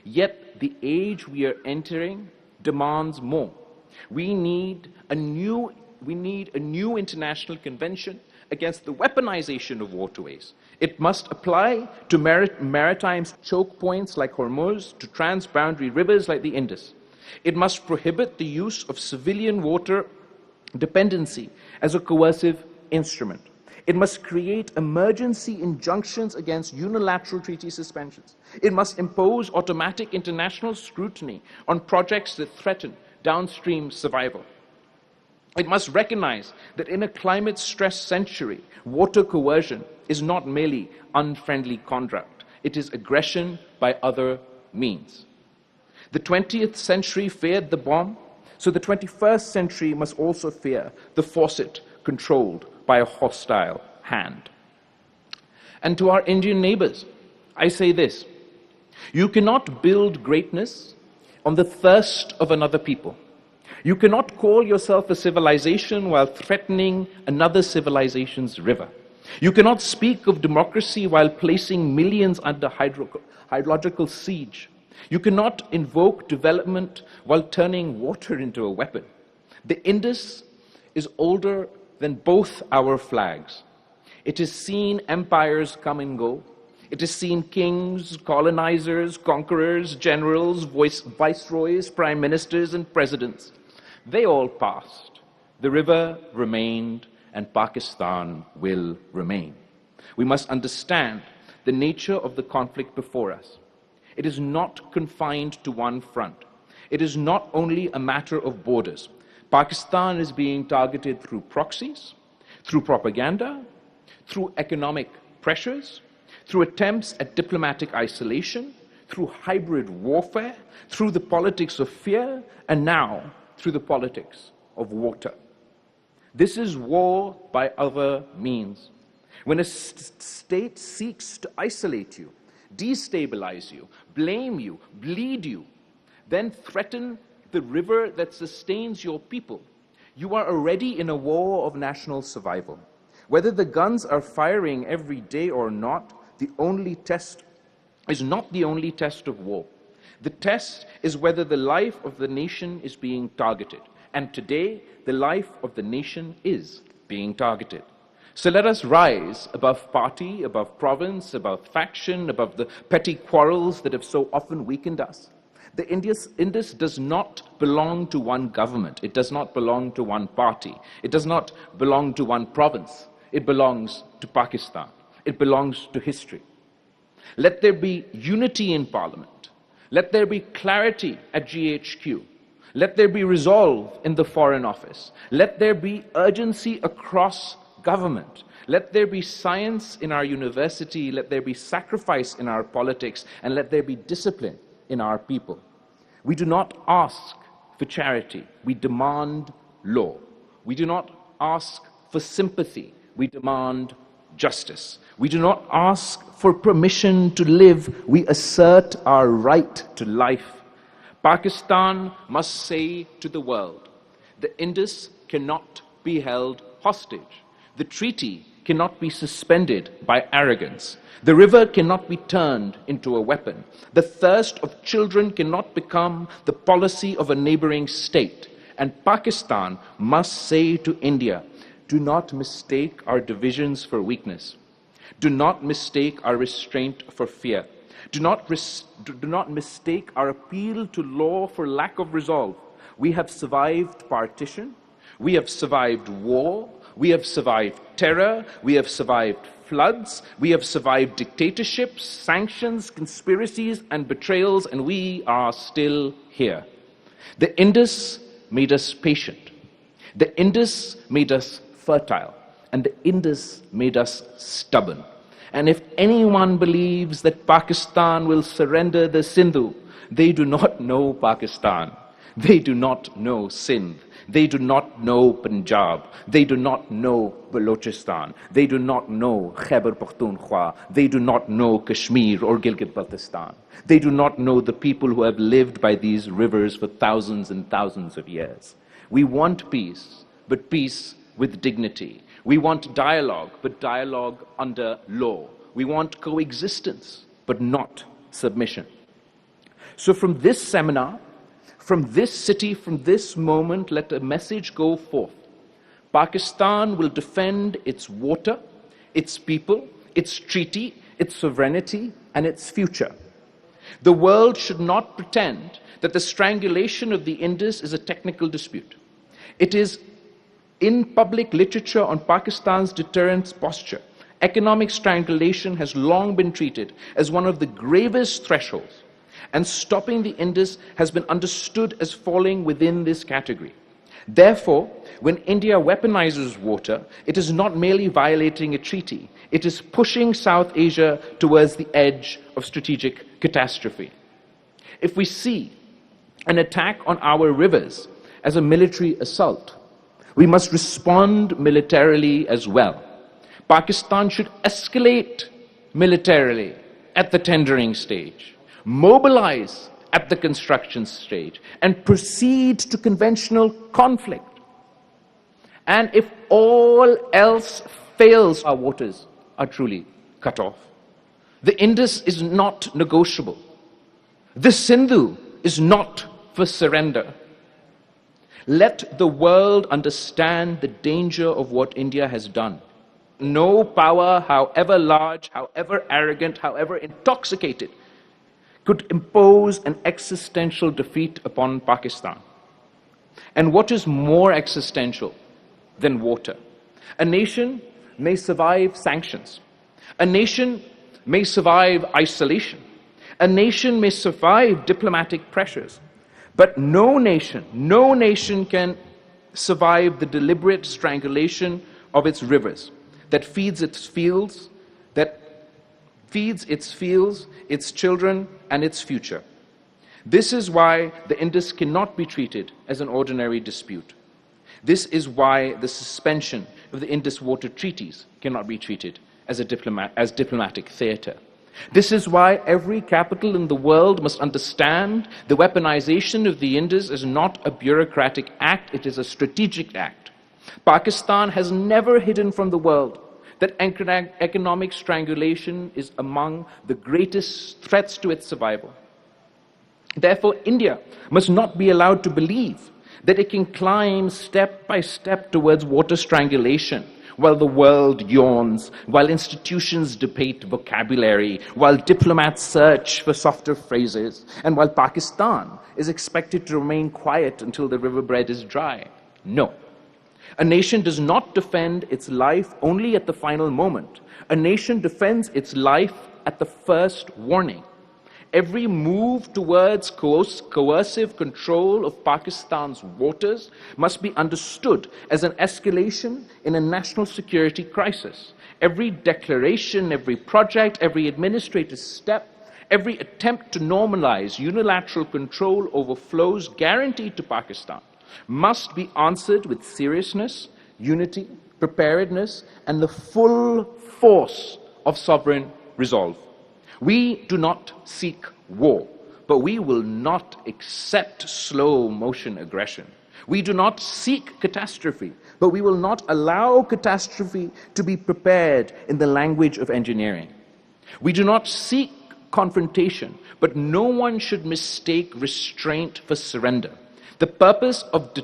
Yet the age we are entering demands more. We need a new international convention against the weaponization of waterways. It must apply to maritime choke points like Hormuz, to transboundary rivers like the Indus. It must prohibit the use of civilian water dependency as a coercive instrument. It must create emergency injunctions against unilateral treaty suspensions. It must impose automatic international scrutiny on projects that threaten downstream survival. It must recognize that in a climate-stressed century, water coercion is not merely unfriendly conduct. It is aggression by other means. The 20th century feared the bomb, so the 21st century must also fear the faucet controlled by a hostile hand. And to our Indian neighbors, I say this: you cannot build greatness on the thirst of another people. You cannot call yourself a civilization while threatening another civilization's river. You cannot speak of democracy while placing millions under hydrological siege. You cannot invoke development while turning water into a weapon. The Indus is older than both our flags. It has seen empires come and go. It has seen kings, colonizers, conquerors, generals, viceroys, prime ministers, and presidents. They all passed. The river remained, and Pakistan will remain. We must understand the nature of the conflict before us. It is not confined to one front. It is not only a matter of borders. Pakistan is being targeted through proxies, through propaganda, through economic pressures, through attempts at diplomatic isolation, through hybrid warfare, through the politics of fear, and now through the politics of water. This is war by other means. When a state seeks to isolate you, destabilize you, blame you, bleed you, then threaten the river that sustains your people, you are already in a war of national survival. Whether the guns are firing every day or not, the only test is not the only test of war. The test is whether the life of the nation is being targeted. And today, the life of the nation is being targeted. So let us rise above party, above province, above faction, above the petty quarrels that have so often weakened us. The Indus does not belong to one government. It does not belong to one party. It does not belong to one province. It belongs to Pakistan. It belongs to history. Let there be unity in Parliament. Let there be clarity at GHQ. Let there be resolve in the Foreign Office. Let there be urgency across government. Let there be science in our university. Let there be sacrifice in our politics. And let there be discipline in our people. We do not ask for charity. We demand law. We do not ask for sympathy. We demand justice. We do not ask for permission to live. We assert our right to life. Pakistan must say to the world, the Indus cannot be held hostage. The treaty cannot be suspended by arrogance. The river cannot be turned into a weapon. The thirst of children cannot become the policy of a neighboring state. And Pakistan must say to India, do not mistake our divisions for weakness. Do not mistake our restraint for fear. Do not mistake our appeal to law for lack of resolve. We have survived partition. We have survived war. We have survived terror. We have survived floods. We have survived dictatorships, sanctions, conspiracies, and betrayals, and we are still here. The Indus made us patient. The Indus made us fertile, and the Indus made us stubborn. And if anyone believes that Pakistan will surrender the Sindhu, they do not know Pakistan. They do not know Sindh. They do not know Punjab. They do not know Balochistan. They do not know Khyber Pakhtunkhwa. They do not know Kashmir or Gilgit-Baltistan. They do not know the people who have lived by these rivers for thousands and thousands of years. We want peace, but peace with dignity. We want dialogue, but dialogue under law. We want coexistence, but not submission. So from this seminar, from this city, from this moment, let a message go forth. Pakistan will defend its water, its people, its treaty, its sovereignty, and its future. The world should not pretend that the strangulation of the Indus is a technical dispute. It is in public literature on Pakistan's deterrence posture. Economic strangulation has long been treated as one of the gravest thresholds, and stopping the Indus has been understood as falling within this category. Therefore, when India weaponizes water, it is not merely violating a treaty, it is pushing South Asia towards the edge of strategic catastrophe. If we see an attack on our rivers as a military assault, we must respond militarily as well. Pakistan should escalate militarily at the tendering stage, mobilize at the construction stage, and proceed to conventional conflict. And if all else fails, our waters are truly cut off. The Indus is not negotiable. The Sindhu is not for surrender. Let the world understand the danger of what India has done. No power, however large, however arrogant, however intoxicated, could impose an existential defeat upon Pakistan. And what is more existential than water? A nation may survive sanctions. A nation may survive isolation. A nation may survive diplomatic pressures. But no nation can survive the deliberate strangulation of its rivers that feeds its fields, its children, and its future. This is why the Indus cannot be treated as an ordinary dispute. This is why the suspension of the Indus Water Treaties cannot be treated as diplomatic theater. This is why every capital in the world must understand the weaponization of the Indus is not a bureaucratic act, it is a strategic act. Pakistan has never hidden from the world that economic strangulation is among the greatest threats to its survival. Therefore, India must not be allowed to believe that it can climb step by step towards water strangulation while the world yawns, while institutions debate vocabulary, while diplomats search for softer phrases, and while Pakistan is expected to remain quiet until the riverbed is dry. No. A nation does not defend its life only at the final moment. A nation defends its life at the first warning. Every move towards coercive control of Pakistan's waters must be understood as an escalation in a national security crisis. Every declaration, every project, every administrative step, every attempt to normalize unilateral control over flows guaranteed to Pakistan must be answered with seriousness, unity, preparedness, and the full force of sovereign resolve. We do not seek war, but we will not accept slow motion aggression. We do not seek catastrophe, but we will not allow catastrophe to be prepared in the language of engineering. We do not seek confrontation, but no one should mistake restraint for surrender. The purpose of